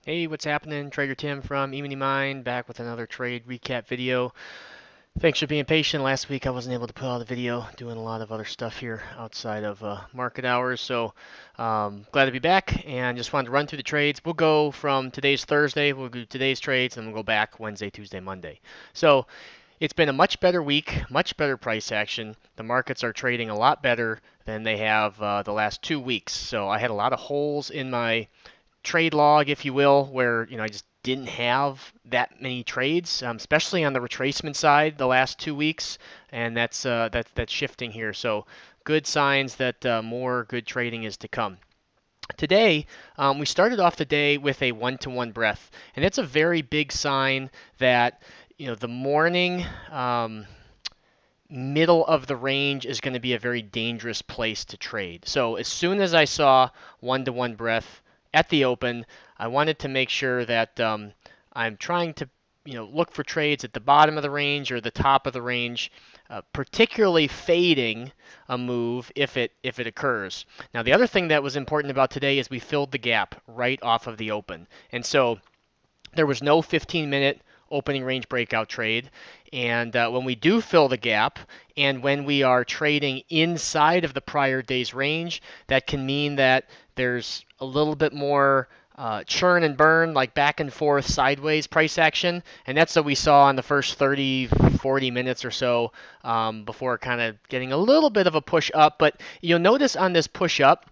Hey, what's happening? Trader Tim from EminiMind back with another trade recap video. Thanks for being patient. Last week I wasn't able to put out a video, doing a lot of other stuff here outside of market hours. So glad to be back and just wanted to run through the trades. We'll go from today's Thursday, we'll do today's trades, and we'll go back Wednesday, Tuesday, Monday. So it's been a much better week, much better price action. The markets are trading a lot better than they have the last 2 weeks. So I had a lot of holes in my trade log, if you will, where I just didn't have that many trades, especially on the retracement side the last 2 weeks, and that's shifting here. So good signs that more good trading is to come. Today, we started off the day with a one-to-one breath, and that's a very big sign that the morning. Middle of the range is going to be a very dangerous place to trade. So as soon as I saw one-to-one breath at the open, I wanted to make sure that I'm trying to look for trades at the bottom of the range or the top of the range, particularly fading a move if it occurs. Now the other thing that was important about today is we filled the gap right off of the open, and so there was no 15-minute opening range breakout trade. And when we do fill the gap and when we are trading inside of the prior day's range, that can mean that there's a little bit more churn and burn, like back and forth sideways price action. And that's what we saw in the first 30, 40 minutes or so before kind of getting a little bit of a push up. But you'll notice on this push up,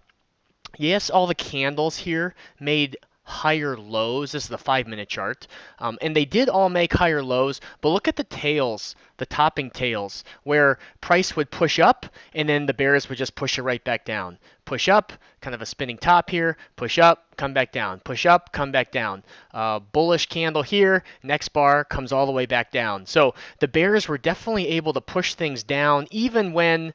yes, all the candles here made higher lows. This is the 5-minute chart. And they did all make higher lows, but look at the tails, the topping tails, where price would push up and then the bears would just push it right back down. Push up, kind of a spinning top here, push up, come back down, push up, come back down. Bullish candle here, next bar comes all the way back down. So the bears were definitely able to push things down even when,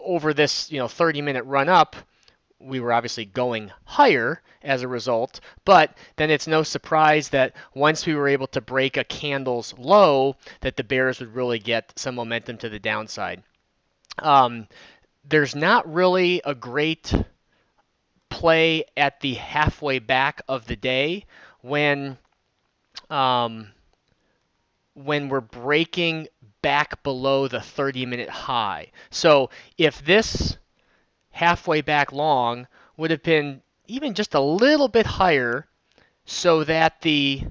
over this 30-minute run up, we were obviously going higher as a result, but then it's no surprise that once we were able to break a candle's low, that the bears would really get some momentum to the downside. There's not really a great play at the halfway back of the day when we're breaking back below the 30-minute high. So if this halfway back long would have been even just a little bit higher so that the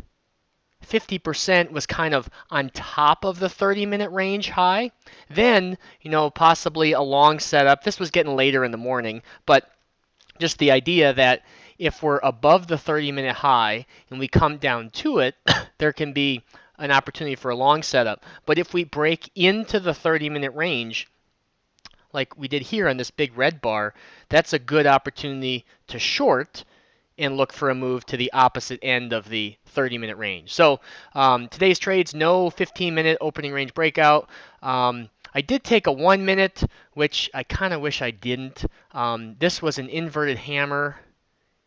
50% was kind of on top of the 30-minute range high, then, possibly a long setup. This was getting later in the morning, but just the idea that if we're above the 30-minute high and we come down to it, there can be an opportunity for a long setup. But if we break into the 30-minute range, like we did here on this big red bar, that's a good opportunity to short and look for a move to the opposite end of the 30-minute range. So today's trades, no 15-minute opening range breakout. I did take a 1-minute, which I kind of wish I didn't. This was an inverted hammer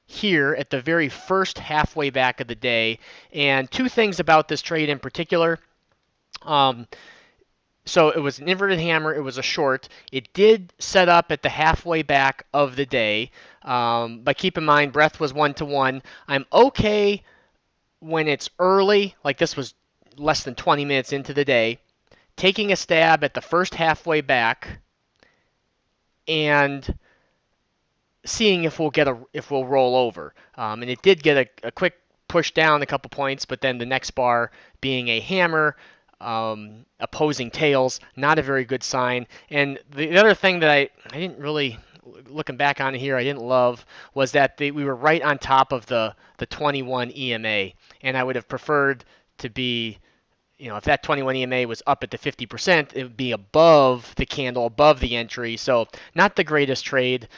here at the very first halfway back of the day. And two things about this trade in particular. So it was an inverted hammer. It was a short. It did set up at the halfway back of the day. But keep in mind, breadth was 1-to-1. I'm okay when it's early, like this was less than 20 minutes into the day, taking a stab at the first halfway back and seeing if we'll roll over. And it did get a quick push down a couple points, but then the next bar being a hammer, opposing tails, not a very good sign. And the other thing that I didn't really, looking back on it here, I didn't love was that we were right on top of the 21 EMA, and I would have preferred to be, if that 21 EMA was up at the 50%, it would be above the candle, above the entry. So not the greatest trade.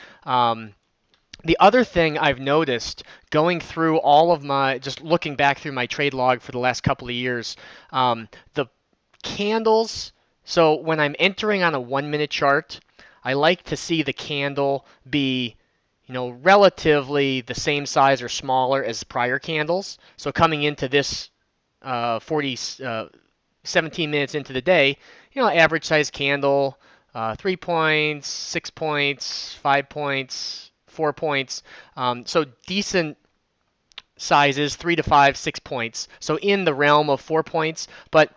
The other thing I've noticed going through all of just looking back through my trade log for the last couple of years, the candles, so when I'm entering on a 1-minute chart, I like to see the candle be, relatively the same size or smaller as prior candles. So coming into this 17 minutes into the day, average size candle, 3 points, 6 points, 5 points, 4 points. So decent sizes, 3 to 5, 6 points. So in the realm of 4 points. But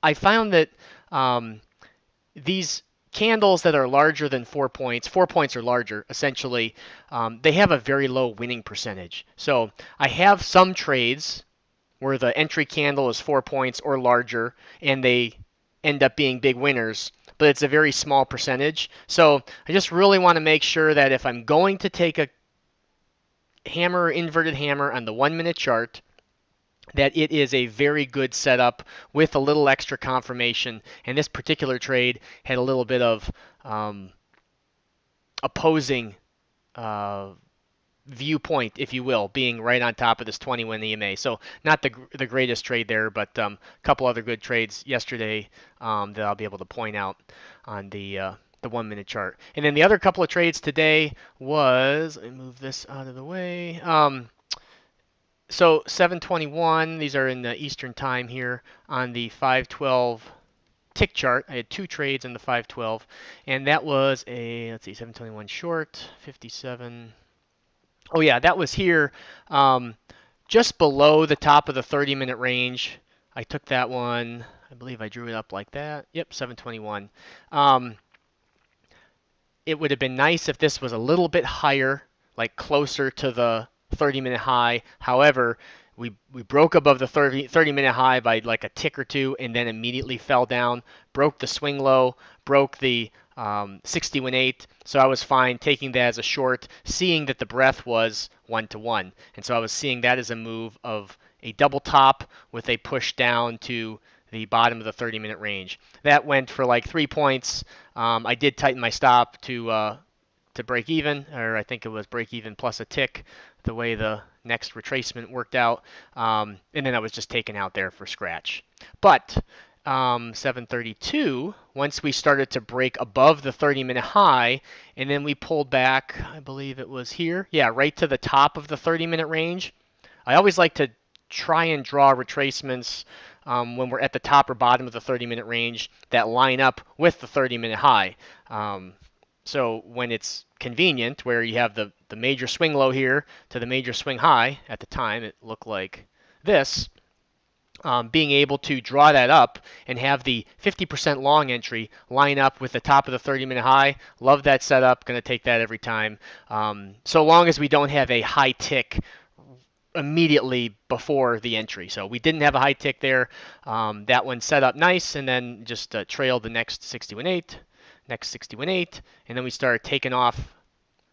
I found that these candles that are larger than 4 points, 4 points or larger, essentially, they have a very low winning percentage. So I have some trades where the entry candle is 4 points or larger, and they end up being big winners, but it's a very small percentage. So I just really want to make sure that if I'm going to take a hammer or inverted hammer on the 1 minute chart, that it is a very good setup with a little extra confirmation. And this particular trade had a little bit of opposing viewpoint, if you will, being right on top of this 21 EMA. So not the greatest trade there, but a couple other good trades yesterday that I'll be able to point out on the 1 minute chart. And then the other couple of trades today was, let me move this out of the way. So 7:21, these are in the Eastern time here on the 512 tick chart. I had two trades in the 512, and that was a, let's see, 721 short, 57. Oh yeah, that was here just below the top of the 30-minute range. I took that one. I believe I drew it up like that. Yep, 721. It would have been nice if this was a little bit higher, like closer to the 30-minute high. However, we broke above the 30-minute high by like a tick or two and then immediately fell down, broke the swing low, broke the 61.8. So I was fine taking that as a short, seeing that the breadth was 1-to-1. And so I was seeing that as a move of a double top with a push down to the bottom of the 30-minute range. That went for like 3 points. I did tighten my stop to break even, or I think it was break even plus a tick, the way the next retracement worked out. And then I was just taken out there for scratch. But 732, once we started to break above the 30-minute high, and then we pulled back, I believe it was here, yeah, right to the top of the 30-minute range. I always like to try and draw retracements when we're at the top or bottom of the 30-minute range that line up with the 30-minute high. So when it's convenient, where you have the major swing low here to the major swing high, at the time it looked like this, being able to draw that up and have the 50% long entry line up with the top of the 30-minute high, love that setup, going to take that every time. So long as we don't have a high tick immediately before the entry. So we didn't have a high tick there. That one set up nice, and then just trailed the next 61.8, next 61.8, and then we started taking off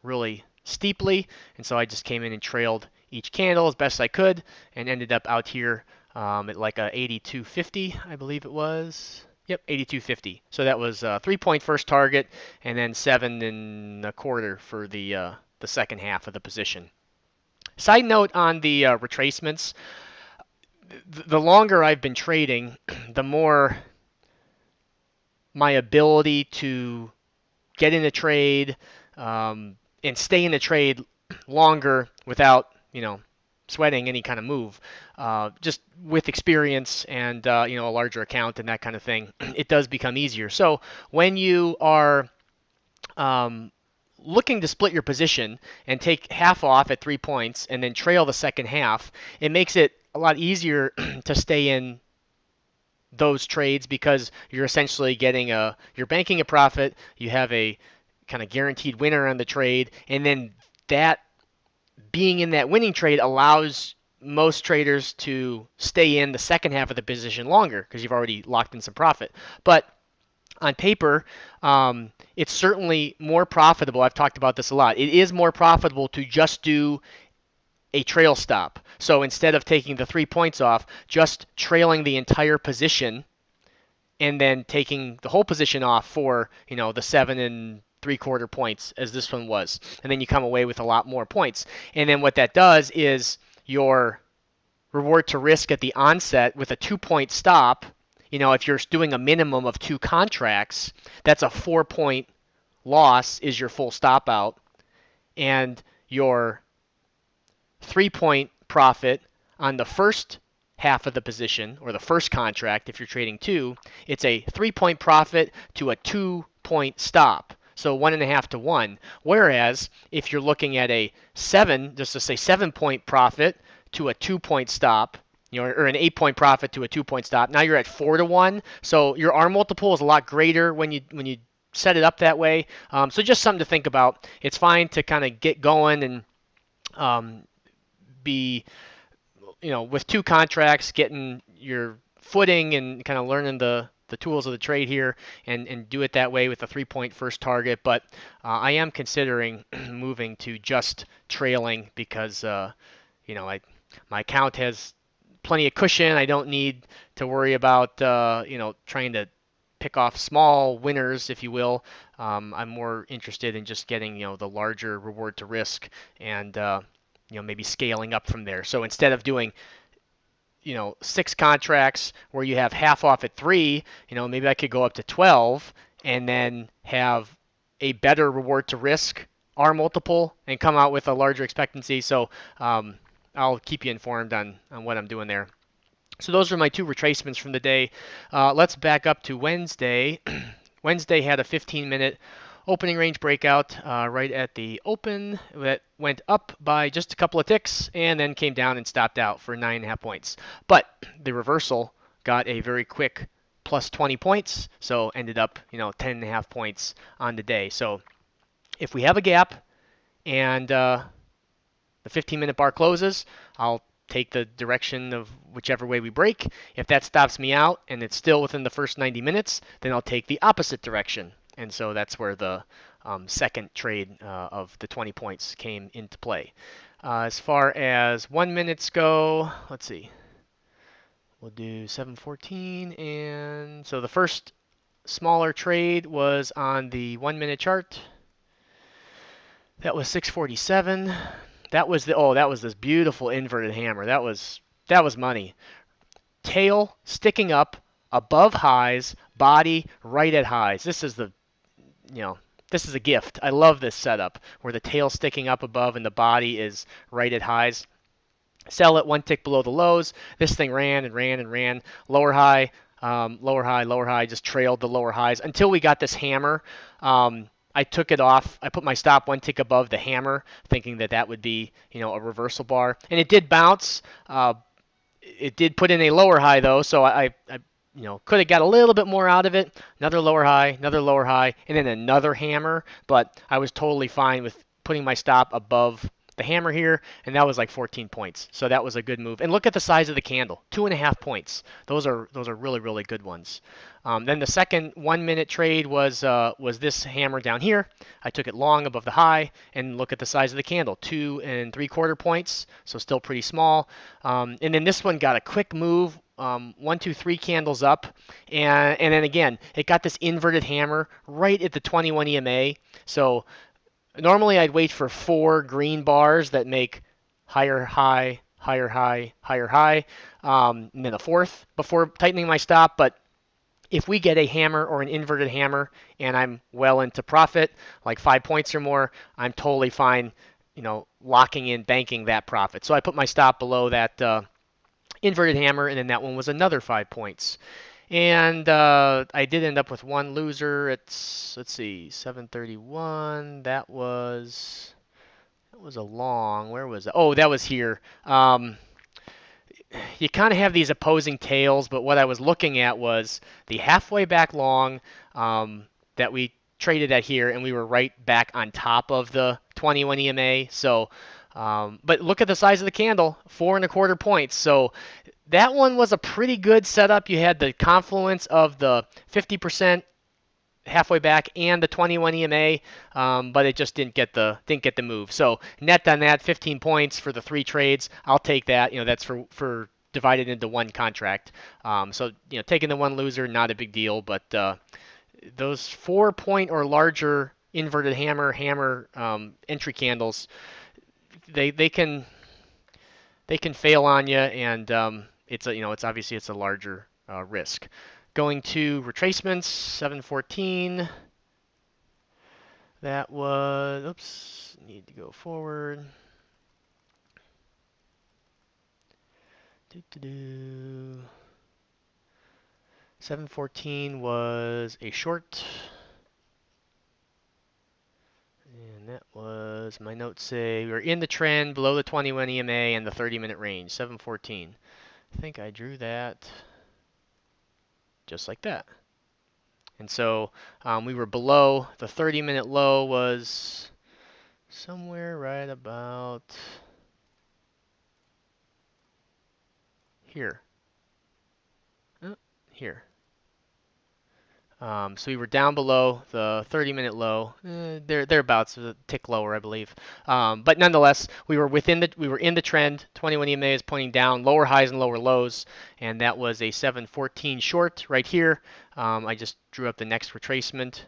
really steeply. And so I just came in and trailed each candle as best I could, and ended up out here at like a 82.50, I believe it was. Yep, 82.50. So that was a 3-point first target, and then 7.25 for the second half of the position. Side note on the retracements, the longer I've been trading, the more my ability to get in a trade and stay in a trade longer without, sweating any kind of move, just with experience and, a larger account and that kind of thing, it does become easier. So when you are looking to split your position and take half off at 3 points and then trail the second half, it makes it a lot easier to stay in those trades because you're essentially you're banking a profit, you have a kind of guaranteed winner on the trade, and then that being in that winning trade allows most traders to stay in the second half of the position longer because you've already locked in some profit. But on paper, it's certainly more profitable. I've talked about this a lot. It is more profitable to just do a trail stop. So instead of taking the 3 points off, just trailing the entire position and then taking the whole position off for, the 7.75 points as this one was. And then you come away with a lot more points. And then what that does is your reward to risk at the onset with a 2-point stop. If you're doing a minimum of 2 contracts, that's a 4-point loss is your full stop out. And your 3-point profit on the first half of the position, or the first contract if you're trading 2, it's a 3-point profit to a 2-point stop. so 1.5 to 1. Whereas if you're looking at a 7, just to say 7-point profit to a 2-point stop, or an 8-point profit to a 2-point stop, now you're at 4 to 1. So your R multiple is a lot greater when you set it up that way. So just something to think about. It's fine to kind of get going and be with 2 contracts, getting your footing and kind of learning the tools of the trade here, and do it that way with a 3-point first target. But I am considering moving to just trailing because my account has plenty of cushion. I don't need to worry about trying to pick off small winners, if you will. I'm more interested in just getting the larger reward to risk and maybe scaling up from there. So instead of doing 6 contracts where you have half off at 3, maybe I could go up to 12 and then have a better reward to risk R multiple and come out with a larger expectancy. So I'll keep you informed on what I'm doing there. So those are my 2 retracements from the day. Let's back up to Wednesday. Wednesday had a 15-minute opening range breakout right at the open that went up by just a couple of ticks and then came down and stopped out for 9.5 points. But the reversal got a very quick plus 20 points, so ended up 10.5 points on the day. So if we have a gap and the 15-minute bar closes, I'll take the direction of whichever way we break. If that stops me out and it's still within the first 90 minutes, then I'll take the opposite direction. And so that's where the second trade of the 20 points came into play. As far as 1 minutes go, let's see. We'll do 714. And so the first smaller trade was on the 1 minute chart. That was 647. That was this beautiful inverted hammer. That was money. Tail sticking up above highs, body right at highs. This is a gift. I love this setup where the tail sticking up above and the body is right at highs. Sell it 1 tick below the lows. This thing ran and ran and ran. Lower high, lower high, lower high. Just trailed the lower highs until we got this hammer. I took it off. I put my stop 1 tick above the hammer, thinking that would be a reversal bar, and it did bounce. It did put in a lower high though, so I could have got a little bit more out of it. Another lower high, and then another hammer. But I was totally fine with putting my stop above the hammer here, and that was like 14 points. So that was a good move. And look at the size of the candle, 2.5 points. Those are really, really good ones. Then the second 1 minute trade was this hammer down here. I took it long above the high, and look at the size of the candle, 2 3/4 points, so still pretty small. And then this one got a quick move, 1, 2, 3 candles up, and then again it got this inverted hammer right at the 21 EMA. So normally I'd wait for 4 green bars that make higher high, higher high, higher high, and then a fourth before tightening my stop. But if we get a hammer or an inverted hammer and I'm well into profit, like 5 points or more, I'm totally fine, locking in, banking that profit. So I put my stop below that inverted hammer, and then that one was another 5 points. And I did end up with one loser. It's, let's see, 731. That was a long. Where was it? Oh, that was here. You kind of have these opposing tails, but what I was looking at was the halfway back long that we traded at here, and we were right back on top of the 21 EMA. So, but look at the size of the candle, 4.25 points. So that one was a pretty good setup. You had the confluence of the 50% halfway back and the 21 EMA, but it just didn't get the move. So net on that, 15 points for the 3 trades. I'll take that. That's for divided into 1 contract. So taking the 1 loser, not a big deal. But those 4-point or larger inverted hammer entry candles, they can fail on you, and it's obviously it's a larger risk. Going to retracements, 714. That was, oops, need to go forward. 714 was a short. does my note say? We were in the trend below the 21 EMA and the 30-minute range, 714. I think I drew that just like that. And so we were below. The 30-minute low was somewhere right about here. Here. So we were down below the 30-minute low, thereabouts, a tick lower, I believe. But nonetheless, we were in the trend. 21 EMA is pointing down, lower highs and lower lows, and that was a 714 short right here. I just drew up the next retracement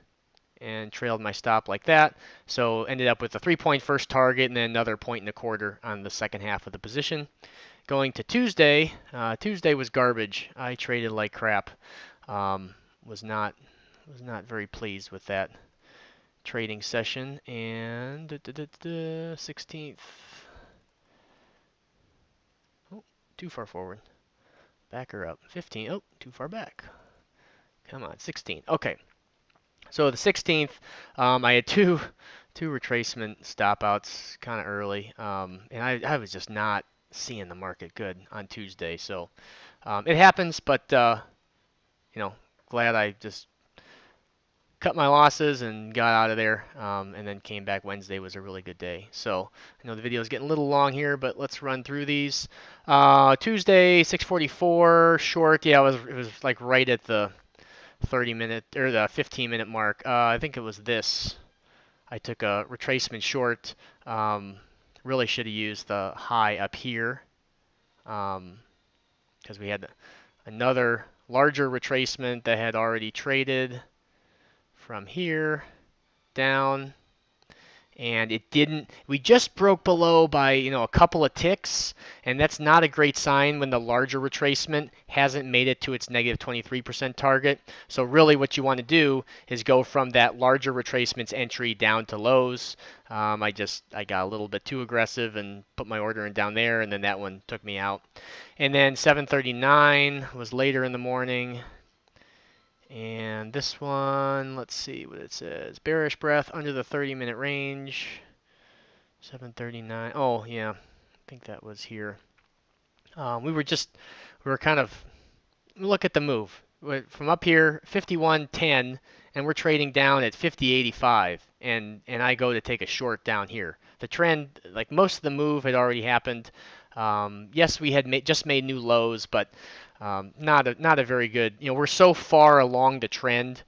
and trailed my stop like that. So ended up with a 3-point first target and then another 1.25 on the second half of the position. Going to Tuesday, Tuesday was garbage. I traded like crap. Was not very pleased with that trading session. And 16th. Oh, too far forward. Back her up. 15. Oh, too far back. Come on, 16. Okay. So the 16th, I had two retracement stop outs kind of early, and I was just not seeing the market good on Tuesday. So it happens, but glad I just cut my losses and got out of there, and then came back. Wednesday was a really good day. So I know the video is getting a little long here, but let's run through these. Tuesday, 644 short. Yeah, it was like right at the 30-minute or the 15-minute mark. I think it was this. I took a retracement short. Really should have used the high up here, because we had another larger retracement that had already traded from here down, and it didn't. We just broke below by a couple of ticks, and that's not a great sign when the larger retracement hasn't made it to its negative 23% target. So really what you want to do is go from that larger retracement's entry down to lows. I got a little bit too aggressive and put my order in down there, and then that one took me out. And then 739 was later in the morning. And this one, let's see what it says. Bearish breath under the 30-minute range. 739. Oh, yeah. I think that was here. We were kind of, look at the move. From up here, 51.10, and we're trading down at 50.85. And I go to take a short down here. The trend, like most of the move had already happened. Yes, we had just made new lows, but not a very good. We're so far along the trend.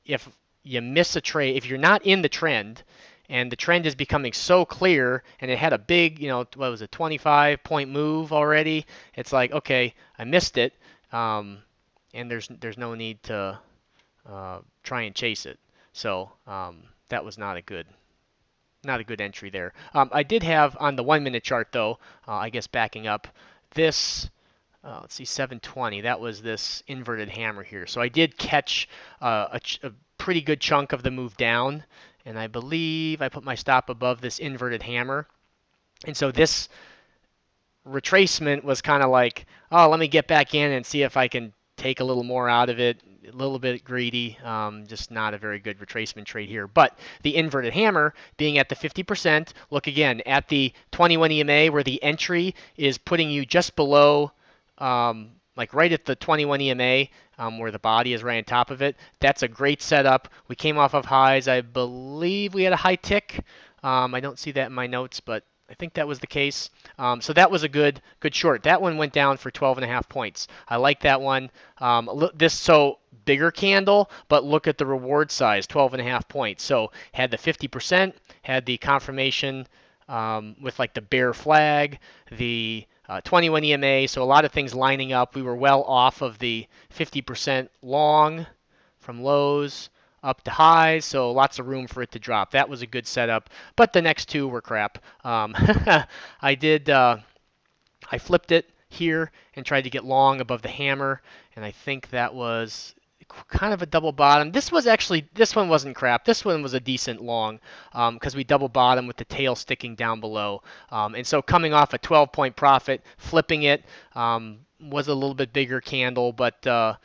If you miss a trade, if you're not in the trend, and the trend is becoming so clear, and it had a big, what was it, 25-point move already, it's like, okay, I missed it, and there's no need to try and chase it. So that was not a good entry there. I did have on the 1-minute chart though, I guess backing up, this. Let's see, 720. That was this inverted hammer here. So I did catch a pretty good chunk of the move down, and I believe I put my stop above this inverted hammer. And so this retracement was kind of like, oh, let me get back in and see if I can take a little more out of it. A little bit greedy, just not a very good retracement trade here. But the inverted hammer being at the 50%, look again at the 21 EMA where the entry is putting you just below, like right at the 21 EMA, where the body is right on top of it. That's a great setup. We came off of highs. I believe we had a high tick. I don't see that in my notes, but I think that was the case. So that was a good short. That one went down for 12.5 points. I like that one. So bigger candle, but look at the reward size, 12.5 points. So had the 50%, had the confirmation with like the bear flag, the 21 EMA, so a lot of things lining up. We were well off of the 50% long from lows up to highs, so lots of room for it to drop. That was a good setup, but the next two were crap. I flipped it here and tried to get long above the hammer, and I think that was kind of a double bottom. This one wasn't crap. This one was a decent long, because we double bottom with the tail sticking down below. And so coming off a 12-point profit, flipping it, was a little bit bigger candle, but a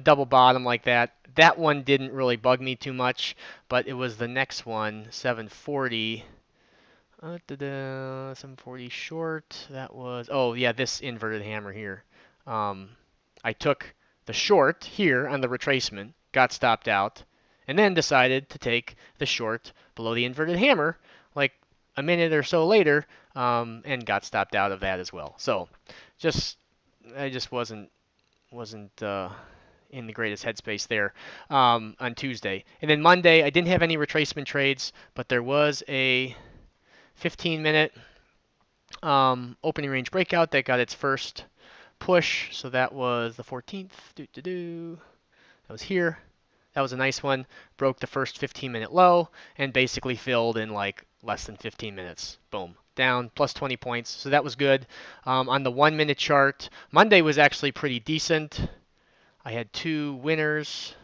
double bottom like that. That one didn't really bug me too much, but it was the next one, 740. 740 short. That was, oh yeah, this inverted hammer here. Um, I took the short here on the retracement, got stopped out, and then decided to take the short below the inverted hammer, like a minute or so later, and got stopped out of that as well. So, just I just wasn't in the greatest headspace there on Tuesday. And then Monday, I didn't have any retracement trades, but there was a 15-minute opening range breakout that got its first push. So that was the 14th. That was here. That was a nice one. Broke the first 15-minute low and basically filled in like less than 15 minutes. Boom. Down plus 20 points. So that was good. On the 1-minute chart, Monday was actually pretty decent. I had two winners.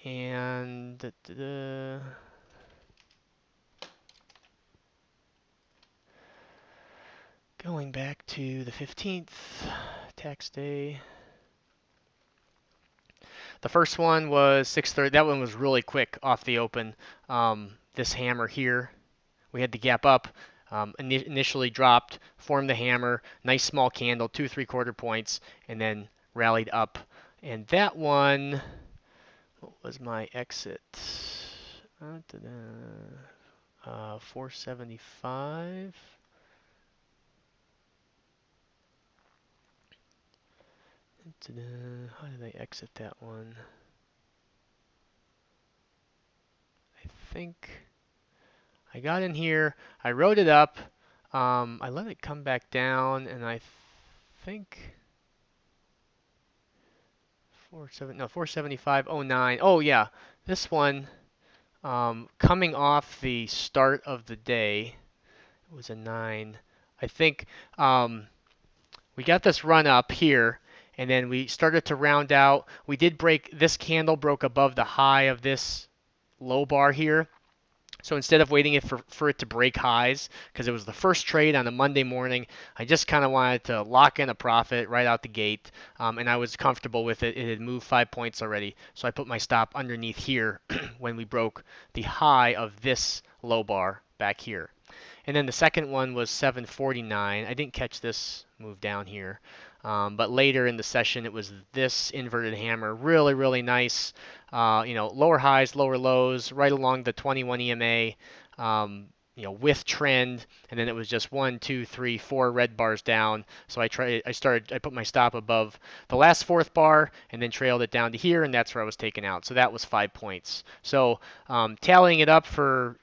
And going back to the 15th, tax day. The first one was 6:30. That one was really quick off the open. This hammer here, we had the gap up. Initially dropped, formed the hammer, nice small candle, 2 3/4 points, and then rallied up. And that one, what was my exit? 475. How did I exit that one? I think I got in here, I wrote it up, I let it come back down, and I think 475.09. Oh yeah, this one coming off the start of the day, it was a 9. I think we got this run up here, and then we started to round out. We did break, this candle broke above the high of this low bar here. So instead of waiting for it to break highs, because it was the first trade on a Monday morning, I just kind of wanted to lock in a profit right out the gate, and I was comfortable with it. It had moved 5 points already, so I put my stop underneath here when we broke the high of this low bar back here. And then the second one was 749. I didn't catch this move down here. But later in the session, it was this inverted hammer. Really, really nice. Lower highs, lower lows, right along the 21 EMA. With trend, and then it was just 1, 2, 3, 4 red bars down. So I put my stop above the last fourth bar, and then trailed it down to here, and that's where I was taken out. So that was 5 points. So tallying it up for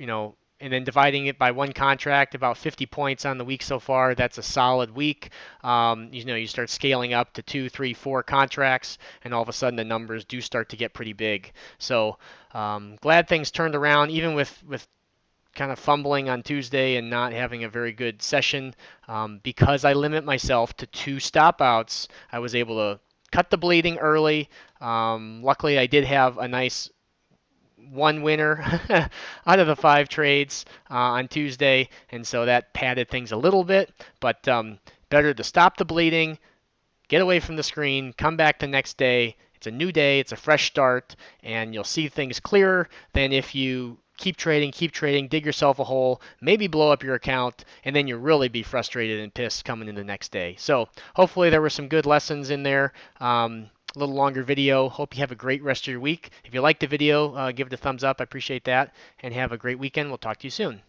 and then dividing it by one contract, about 50 points on the week so far. That's a solid week. You start scaling up to 2, 3, 4 contracts, and all of a sudden the numbers do start to get pretty big. So glad things turned around, even with kind of fumbling on Tuesday and not having a very good session. Because I limit myself to 2 stop outs, I was able to cut the bleeding early. Luckily, I did have a nice one winner out of the 5 trades on Tuesday, and so that padded things a little bit, but better to stop the bleeding, get away from the screen, come back the next day. It's a new day, it's a fresh start, and you'll see things clearer than if you keep trading, dig yourself a hole, maybe blow up your account, and then you'll really be frustrated and pissed coming in the next day. So hopefully there were some good lessons in there. A little longer video. Hope you have a great rest of your week. If you liked the video, give it a thumbs up. I appreciate that. And have a great weekend. We'll talk to you soon.